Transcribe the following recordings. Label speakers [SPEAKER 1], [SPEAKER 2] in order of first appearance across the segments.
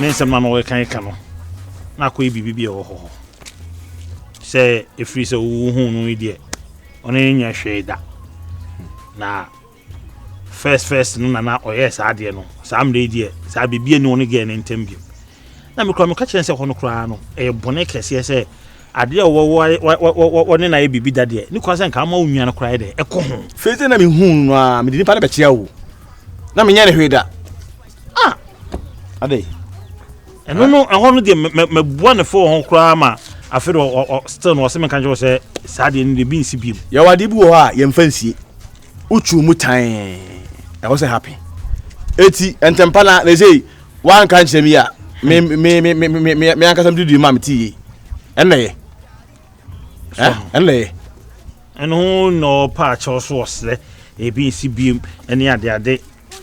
[SPEAKER 1] nsɛm na no kan ka no na akɔ bibi bi wɔ hɔ sɛ efiri sɛ wo hu no ide ɔne nya hwɛ da na first no na ɔyɛ saa de no saa mde ide saa bibi ne ɔne gɛ ne ntem bi na me kɔ me ka kyerɛ sɛ hɔ no kra no bɔne kɛse sɛ ade a wo ne na yɛ bibi da de ne kwa sɛ nka ma wo nua no kra de ɛkɔ ho
[SPEAKER 2] fete na me hu no a me di nipa na be kyea wo na me nya ne hwe da ade
[SPEAKER 1] ɛno no ɛhɔ no de me bua ne fo ho kra ma afero still no se me kan je sɛ saa de ne bi nsi biem
[SPEAKER 2] ya wade bi wo ha ye mfa nsie uchu mu tan e wo se happy eti entempa na le sei wan kan kyerɛ mi a me anka sam didi ma me tie enle enle
[SPEAKER 1] eno no pa cho so osle e bi nsi biem ene ade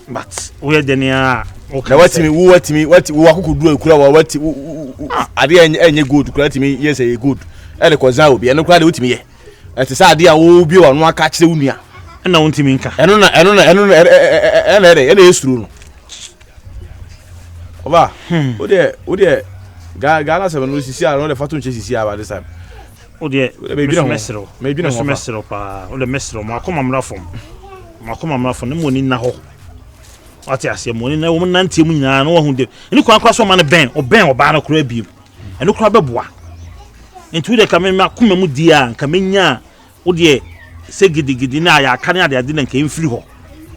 [SPEAKER 1] but we de ne a
[SPEAKER 2] na watimi wo akoko du akura wati ade enye good kura timi yes e good ele ko za obi eno kura de wotimi ye ete sa ade a wo bi wo no aka kire unua
[SPEAKER 1] na wontimi nka
[SPEAKER 2] eno na ene esuru no oba o de ga na se no sisi a no de fatu nche sisi a ba this time
[SPEAKER 1] o de mesro pa o de mesro ma akoma mrafom ne mo ni na ho ati ase mo ni na wo nante mu nyina no ho de eni kwa kwa so ma ne ben oba na kura biem eni kura beboa ntu de kame ma kuma mu dia nka menya wo de se gidigidi na ya aka ne ade na nka mfiri ho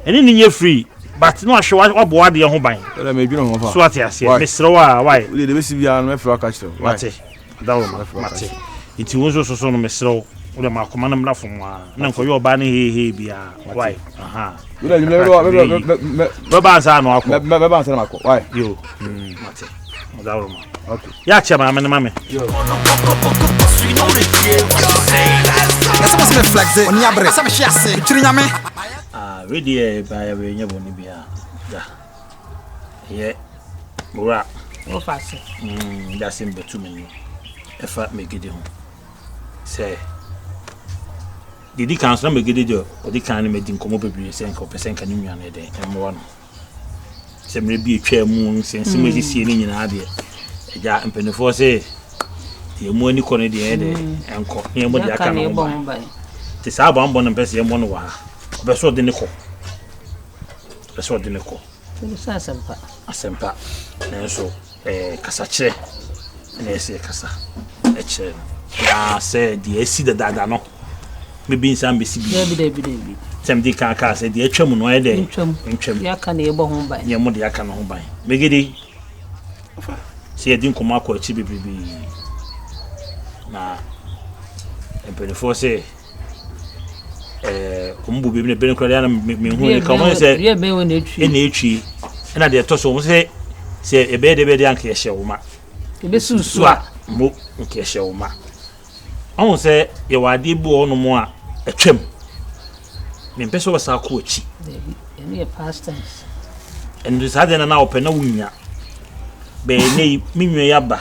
[SPEAKER 1] eni ni nye free but no ahwe waboa de ho ban
[SPEAKER 2] ele me dwene ho fa
[SPEAKER 1] so ati ase mesro wa why
[SPEAKER 2] wo de besi bia no me fira ka kire
[SPEAKER 1] mate dawo mate nti wo so no mesro wo de ma akoma na mrafom a na nko yo ba ne he bia why aha
[SPEAKER 2] ule me
[SPEAKER 1] baba sa no akọ
[SPEAKER 2] baba sa na akọ why
[SPEAKER 1] yo mate dawo ma okay ya chama mame yo
[SPEAKER 3] essa você me flexe on yabre essa me chiasse tiri nyame
[SPEAKER 1] ready ba ya we nya boni bia da ye mura
[SPEAKER 4] o fase
[SPEAKER 1] da sim betu me efa megede ho say didi kan so na megede jo odi kan ne medin komo bebre se nka opesen kan nwa na de emwo no se mre bi etwa mu sense mo sisi ni nyina de eja mpenefo se ti emu ani ko ne de enko ne mo de aka no ti sa ba mbo no pese emo no wa obeso de ne ko
[SPEAKER 4] sa
[SPEAKER 1] asempa na so kasa kire na ese kasa kire ya se di esi de dada no me bin sam be sibi
[SPEAKER 4] debi
[SPEAKER 1] sem di ka se di atwam no de ntwam
[SPEAKER 4] ya ka na ebo ho ban
[SPEAKER 1] ye mo de aka no ho ban megede se ye din koma ko achi bibibi na empelefo se kumbu bibi ne ben kura na me hu ni ka mo se
[SPEAKER 4] ye be wona etwi
[SPEAKER 1] na etwi na de to so mo se ebe de anka ye hye wo ma
[SPEAKER 4] ebe susu a
[SPEAKER 1] mo nke hye wo ma on se ye wade bu ono mo a atwam me mpeso wasa ko achi
[SPEAKER 4] ene ye past tense
[SPEAKER 1] and this had na open na wunya be nei minwe ya ba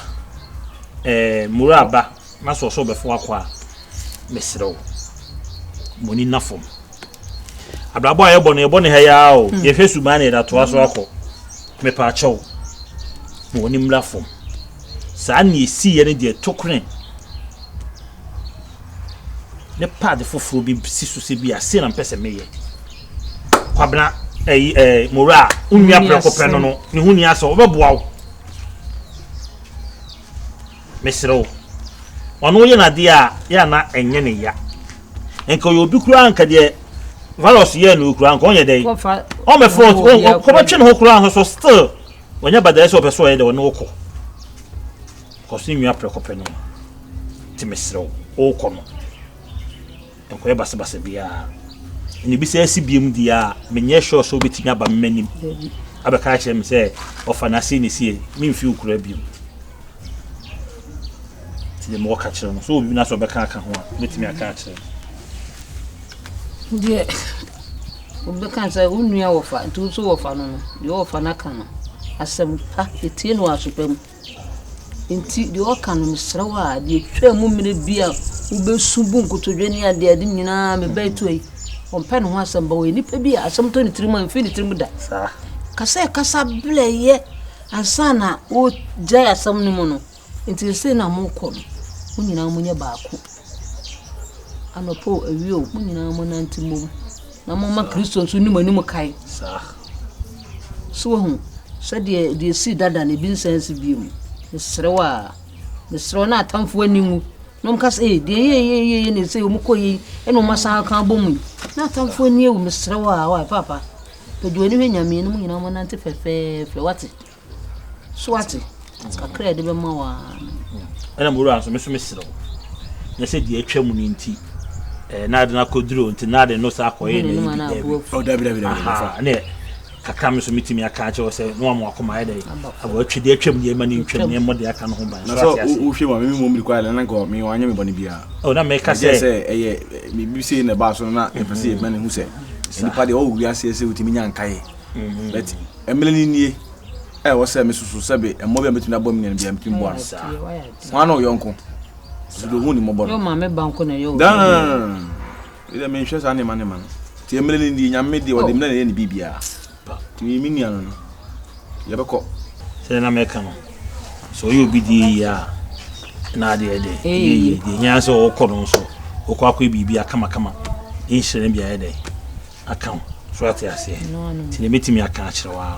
[SPEAKER 1] muraba na so be fo akwa mesrew moni nafom abrabo aye bone ha ya o ye fesu ma na da to aso akọ me pa achew moni mrafom sa na esi ye ne de tokren ne pad foforo bi sisu se bi ase na mpese meye kwabna mura unua prekope no ne huni asa obeboa wo mesrew ono ye na de a ya na enye ne ya enko yo bi kura anka de virus ye no kura anka onye dey o me front ko ba twe no kura anka so still onye badare so opeso ye de wona okọ ko si nua prekope no ti mesrew o ko no enko ye basa bia ni bi se asibiem dia menye sure so betinya ba mmanim abeka kire me se ofa na se ni sie me mfi ukura biem ti de mo ka kire no so obi na so beka aka ho a betimi aka kire
[SPEAKER 4] die obeka sa unua wofa ntu so wofa no de wofa na ka no asem pa etie no asopam nti de woka no misrawa de twa mu mire bia ubesubu nkotodwani ade nyina me baitu ai ompe no ho asem ba we nipa bia asem to ni trimu amfi ni trimu da
[SPEAKER 1] sa
[SPEAKER 4] kasa bleye ansana o jaya asam ni mu no nti se na mo kɔ no mo nyina mo nya baako anopo awio mo nyina mo nantimom na mo ma Kristo so ni manim kai
[SPEAKER 1] sa
[SPEAKER 4] so hu so de si dada ne bi nsansi bi mu mesrewa na atamfo animu no mka say de ye ne say mo koyi e no masa kan bomu na atamfo ani ewu mesrewa wa papa pedu ani hwanyame no mo nyina mo nante fefe wate so wate kakra de be ma wa
[SPEAKER 1] ana mo ro anso me so mesrew na say de atwa mu nti na de na koduro nti na de no sa akoye na
[SPEAKER 2] oh dabi
[SPEAKER 1] ne kakam so mitimi aka che wose no am akoma ye dey abo atwede atwam ye mani ntwam ne mo de aka no ho ban
[SPEAKER 2] so wo hwe ma me mo mri kwa na nko me wanya me boni bia
[SPEAKER 1] oh na me ka say
[SPEAKER 2] eye me bi say na ba so na e pese e mani hu say nipa de o wi ase se utimi nya nkae but emele nie wo say me susu sabe e mo bia metumi abom ne bia metumi bo asa wan no yonko so do hu ni mo bo
[SPEAKER 4] yo ma me banko na yo
[SPEAKER 2] dan ile me hwe sa ne man ti emele nie nyame de wo de me na ne bibia mi miniano no yabeko
[SPEAKER 1] se na meka no so you be di ya na de de nya so okono so okọ akọ bibi akama inhyere bia ye de akam so ate ase ti ne metimi aka akire wa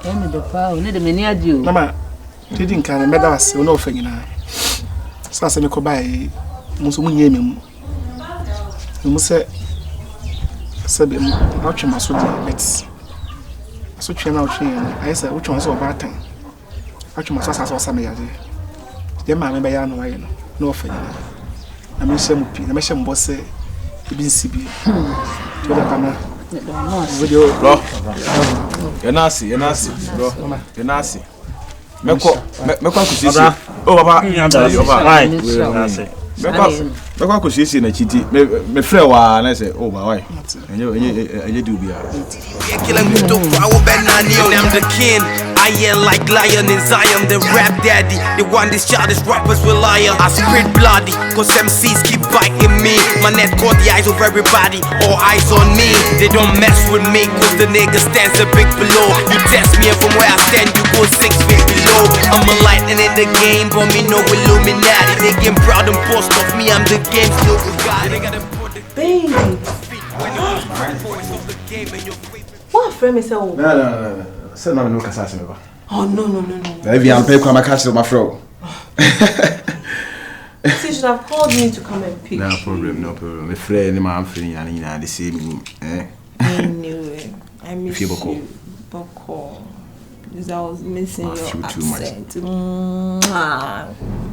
[SPEAKER 4] no me de pa ne de meni adio
[SPEAKER 5] mama didi nkan me da wase no ofanyina sa se me ko bai muso munye me mu se sabe atwe maso de bet so twe na otwe ai say utwe so ba tan atwe maso asa so me yade de ma me be ya no aye no ofanyina na me hye mu pi na me hye mbo se ebi nsibi to da kana video
[SPEAKER 2] bro yanasi bro yanasi meko akusisi oh baba meko akusisi na chiti me frɛ wa na say oh ba why enye do bia
[SPEAKER 6] I'm the king. I am like lion in Zion, the rap daddy. The one these childish rappers rely on. I spit bloody, cause MCs keep biting me. My net caught the eyes of everybody, all eyes on me. They don't mess with me, cause the nigga stands a big below. You test me and from where I stand, you go 6 feet below. I'm a lightning in the game, but me no Illuminati. They get proud and boast of me, I'm the game still regarded. They gotta put the
[SPEAKER 7] baby. What friend is that?
[SPEAKER 2] No. Say no kasa se me ba.
[SPEAKER 7] Oh no.
[SPEAKER 2] If you am pay kwa catch my friend.
[SPEAKER 7] So you should have called me to come and pick.
[SPEAKER 2] No problem. My friend, my am feeling and the same
[SPEAKER 7] Anyway, I miss you. Boko. Because I was missing your accent.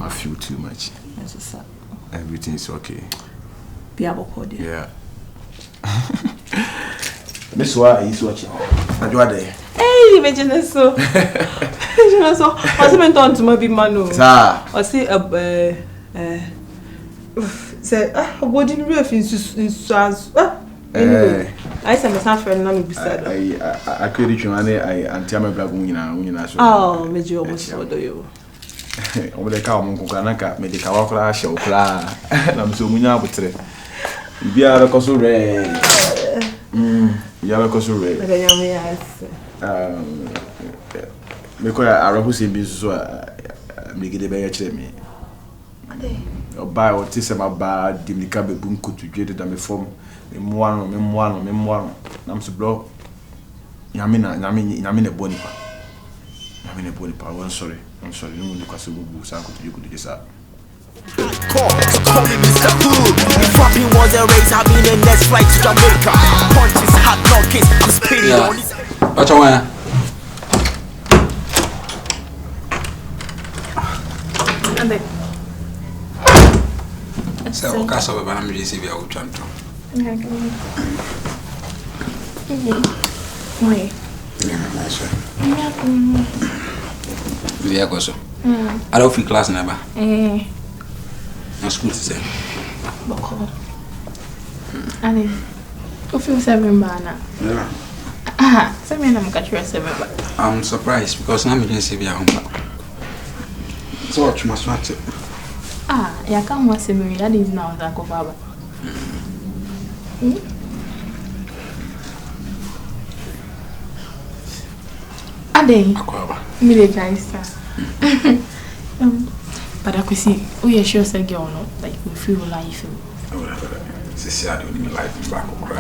[SPEAKER 2] I feel too much. Everything is okay. Yeah. Miss Wa is watching.
[SPEAKER 7] Hey, imagine so. What's it done to my big man?
[SPEAKER 2] Sir.
[SPEAKER 7] I say say what did you in anyway, I said my son friend na beside.
[SPEAKER 2] I could reach money I antiama black unina so.
[SPEAKER 7] Oh, me you almost saw you.
[SPEAKER 2] Omo de ka omo nkoka na ka me de ka wakora hye okora na mso munya abotre. Bia be koso re. Ya be koso re. Me ko ya arahu se bi so me gide be ya kire me.
[SPEAKER 7] Ade.
[SPEAKER 2] Oba o ti se ma ba dimika be bu nkotu dwede da me fom. Me moano na mso bro. Nyame ne boni pa. I'm sorry. No one because we sanko to you could decide.
[SPEAKER 6] Call me Mr. Cool. If rapping was a race, I'll be the next flight to Jamaica. Punches, hot knockings, I'm spitting on this.
[SPEAKER 8] What's on? So, Castle of Anam JCB, I will jump to.
[SPEAKER 7] Why?
[SPEAKER 8] Yeah, go so. I don't feel class never. No school to say.
[SPEAKER 9] Boko. And you feel 7 bana.
[SPEAKER 8] Yeah.
[SPEAKER 9] 7 I'm catch you 7 ba.
[SPEAKER 8] I'm surprised because I'm in JCB home. So what you must watch it.
[SPEAKER 9] Ya come once me that is now that go baba. Ade. Me the guys. But I could see, we are sure say girl no, like we feel life.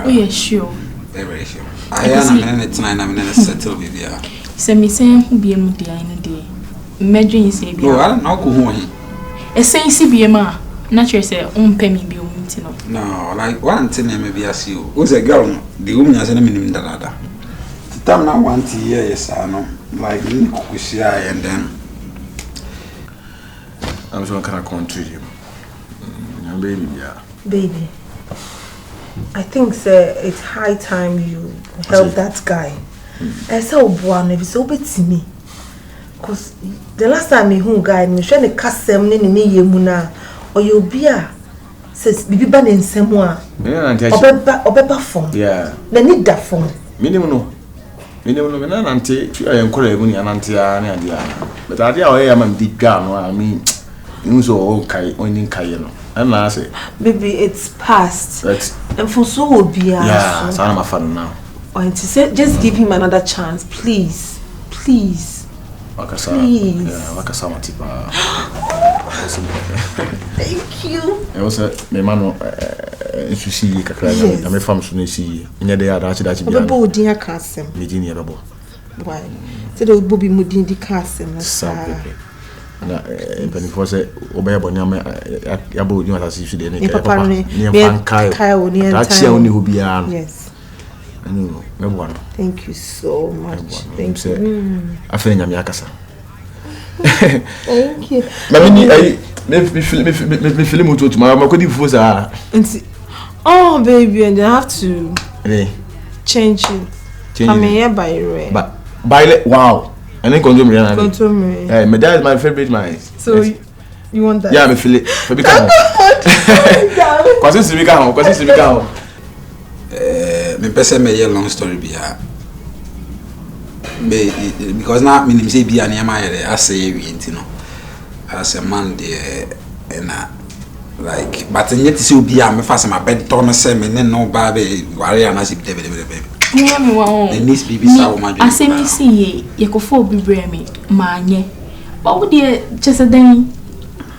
[SPEAKER 9] We are sure.
[SPEAKER 8] Very sure. I am a minute 9 minutes settle with you.
[SPEAKER 9] Send me saying who be a mutia in a day. Imagine say,
[SPEAKER 8] no, I don't know who he.
[SPEAKER 9] A saying CBMA, naturally say, penny be
[SPEAKER 8] no, like one thing maybe I see you. Who's a girl? The woman has any minimum that. The time now 1 year, yes, I know. Like we see, and then
[SPEAKER 2] I'm so kind of country you. Baby, yeah.
[SPEAKER 10] Baby, I think sir, it's high time you help that guy. I said, oh, boy, if it's so bad to me. Because the last time me who guy, me trying to cast them in the yemuna, or you'll be a says, Bibi ban in Samoa.
[SPEAKER 2] Yeah, and
[SPEAKER 10] Obeba phone.
[SPEAKER 2] Yeah.
[SPEAKER 10] They need that phone.
[SPEAKER 2] Minimum. Auntie, I am calling an auntie, but I am deep down. I mean, you so okay, only Cayenne. And I say,
[SPEAKER 10] baby, it's past. And for so will be
[SPEAKER 2] yeah, so I'm a fan now.
[SPEAKER 10] And to say, just give him another chance, please. Please. Please.
[SPEAKER 2] Yeah, like a summer tip.
[SPEAKER 10] Thank you.
[SPEAKER 2] I also, my man, if you see, I'm a farm soon. See, in a day, I actually be a
[SPEAKER 10] board, dear Cassim.
[SPEAKER 2] Virginia,
[SPEAKER 10] why? Said old Bobby Mudin, Cassim.
[SPEAKER 2] Na penifo se obaya bonyama yabo ni atasi su de ne
[SPEAKER 10] papa
[SPEAKER 2] ni
[SPEAKER 10] Kayo ni
[SPEAKER 2] entire oni ho bia no
[SPEAKER 10] yes
[SPEAKER 2] anu mebo no
[SPEAKER 10] thank you so much thank you
[SPEAKER 2] afẹ nyame akasa
[SPEAKER 10] thank you
[SPEAKER 2] mami ni ai me film to ma kodi fo sa
[SPEAKER 10] oh baby and I have to change it I mean here
[SPEAKER 2] by wow. And then consume. Hey, my dad is my favorite man.
[SPEAKER 10] So you want that?
[SPEAKER 2] Yeah, me feel it.
[SPEAKER 8] Me person me long story be because now me name say be an yama I say we know as a man there and like but yet see be me fast my bed turn say me no baby worry and as if baby.
[SPEAKER 9] The
[SPEAKER 8] niece baby saw my dream.
[SPEAKER 9] I say me see ye ko fo bi me manye. But would you just a day?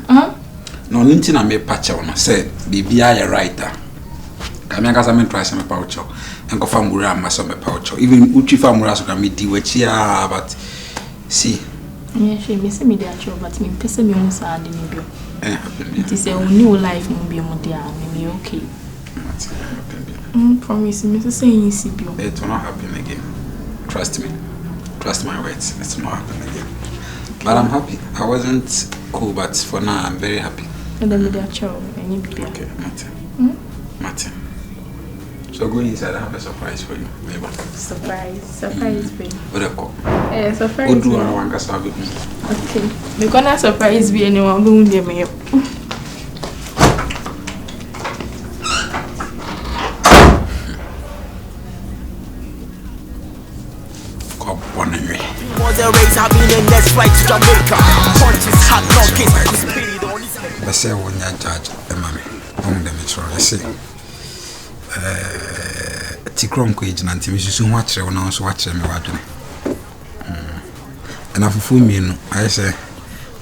[SPEAKER 8] No ninti na me patch on say baby I writer. Kami aka me try me pouch. Enko famura ma so me pouch. Even uchi famura so can me di wechi but see.
[SPEAKER 9] Yeah, she me say me dey actual but me pese me on sa de me bio. It is a new life mo bi mo dia me okay. Promise me to say you see you.
[SPEAKER 8] It will not happen again. Trust me. Trust my words. It will not happen again. Okay. But I'm happy. I wasn't cool, but for now I'm very happy.
[SPEAKER 9] And then with that child,
[SPEAKER 8] okay, Martin. Martin. So go inside. I have a surprise for you. Maybe.
[SPEAKER 9] Surprise me.
[SPEAKER 8] What a call.
[SPEAKER 9] Surprise.
[SPEAKER 8] What do I want to serve with me?
[SPEAKER 9] Okay. We're gonna surprise me anyone who will me up.
[SPEAKER 8] I say when you judge mommy on the metro I say tikrom ko ejina ntimi susu ho akere wona nso akere me wadwene and afufu mienu I say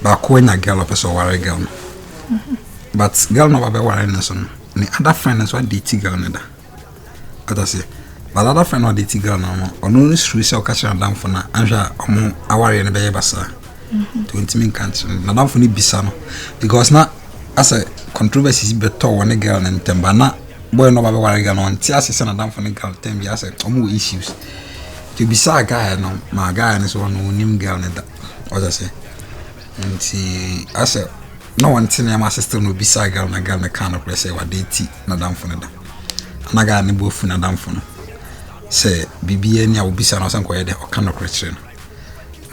[SPEAKER 8] ba ko nya girl person ware girl but girl no ba ware no so ni other friend so date girl no da other say but other friend no date girl no ono no suru se o ka kere ndam fo na anhwa omo aware no be ye basa 20 min country na ndam fo ni bisa no because na as a controversy beto one girl and tembana boy no ba ware girl no ntia se na ndam fo ni girl tem bi as omo issues to bisa guy no ma guy no so no nim girl no da other say nti as a no one thing my sister no bisa girl na kind of say wa date na ndam fo no da na guy ne bofu na ndam fo no say bibia ni a obisa no sanko ye de o kind of question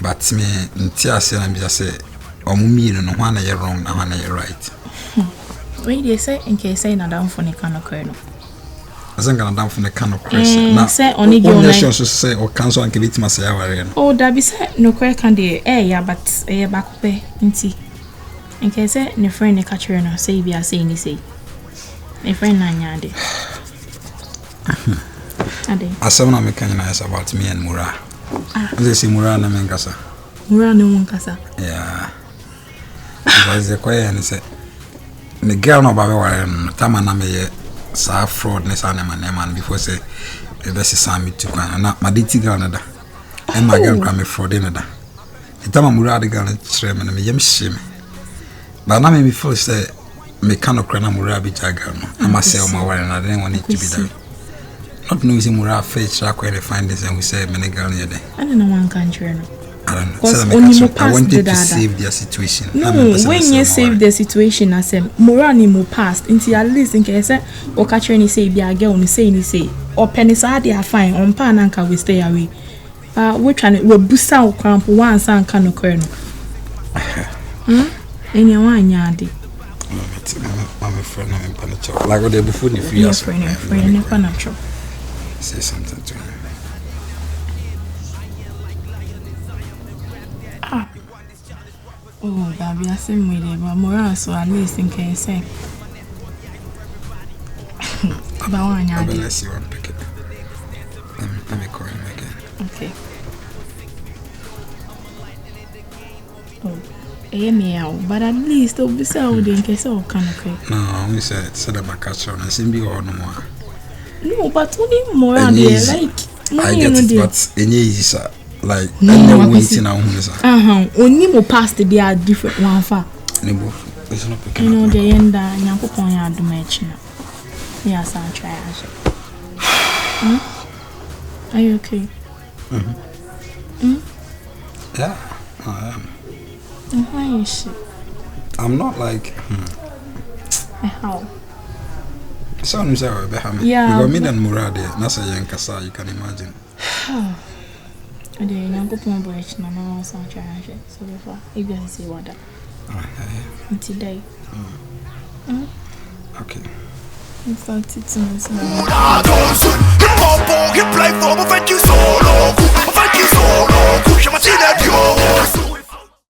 [SPEAKER 8] but me ntia se na bi say omumi no ho na ye wrong na ho na ye right.
[SPEAKER 9] Wait, they say in case say na down for the kind of kernel.
[SPEAKER 8] I think na down for the kind of question.
[SPEAKER 9] Na say only you na
[SPEAKER 8] so say o cancel and give it my say aware no.
[SPEAKER 9] Oh, that be say no kwe can dey yeah but back up nti. In case say ne friend ne catch her no say be say ni say. Ne friend na nya dey. Ade.
[SPEAKER 8] Asem na me kan na about me and Mura. Ose si mura na menkasa.
[SPEAKER 9] Mura na menkasa.
[SPEAKER 8] Yeah. Because the question is the girl no ba be ware no tama na me ye sa fraud ne sa na man before say e be se sam tu kwan na ma deti girl na da. E ma girl kwa me fraud na da. Tama mura de girl chere me na me yem sheme. But na me feel say me kind of crana mura bi jaga no. I must say o ma ware na I didn't want it to be that. Not knowing si mura face track where they find this and we say me girl near there.
[SPEAKER 9] I don't know one country no.
[SPEAKER 8] I don't know. I wanted to save their situation.
[SPEAKER 9] No, when you save the situation, I say, Morani mo past. Until at least in case or catch any say be a girl, say, or pennies are they are fine. On Pananka we stay away. We're trying to boost out cramp one son can occur. In your one yardy.
[SPEAKER 8] I'm a friend of Panacho. Like what they before the 3 years.
[SPEAKER 9] Friend of Panacho.
[SPEAKER 8] Say something to him.
[SPEAKER 9] Oh, that be a same way there, but more so at least in case. About one yard.
[SPEAKER 8] Let's see one pick it. Let me call him again.
[SPEAKER 9] Okay. Oh, meow, but at least it'll be so in case all kind of quick.
[SPEAKER 8] No, we said about catch on and see or no more.
[SPEAKER 9] No, but only more there, like.
[SPEAKER 8] I get it, but any easy, like no waiting on
[SPEAKER 9] only more past the are different one far.
[SPEAKER 8] Nebo, it's not picking.
[SPEAKER 9] You know the end Yankopon yard match now. Yes, I'll try. Are you okay?
[SPEAKER 8] Yeah, I am.
[SPEAKER 9] Why is she?
[SPEAKER 8] I'm not like
[SPEAKER 9] how?
[SPEAKER 8] Someone say Beham.
[SPEAKER 9] Yeah.
[SPEAKER 8] We got me and Murad there. Nasa Yankasa, you can imagine.
[SPEAKER 9] I didn't go to my bridge, and I was on trying to so before if you see what that. Today.
[SPEAKER 8] Okay.
[SPEAKER 9] In fact, it's in this.
[SPEAKER 6] Play for me, thank you so long. Thank you so long.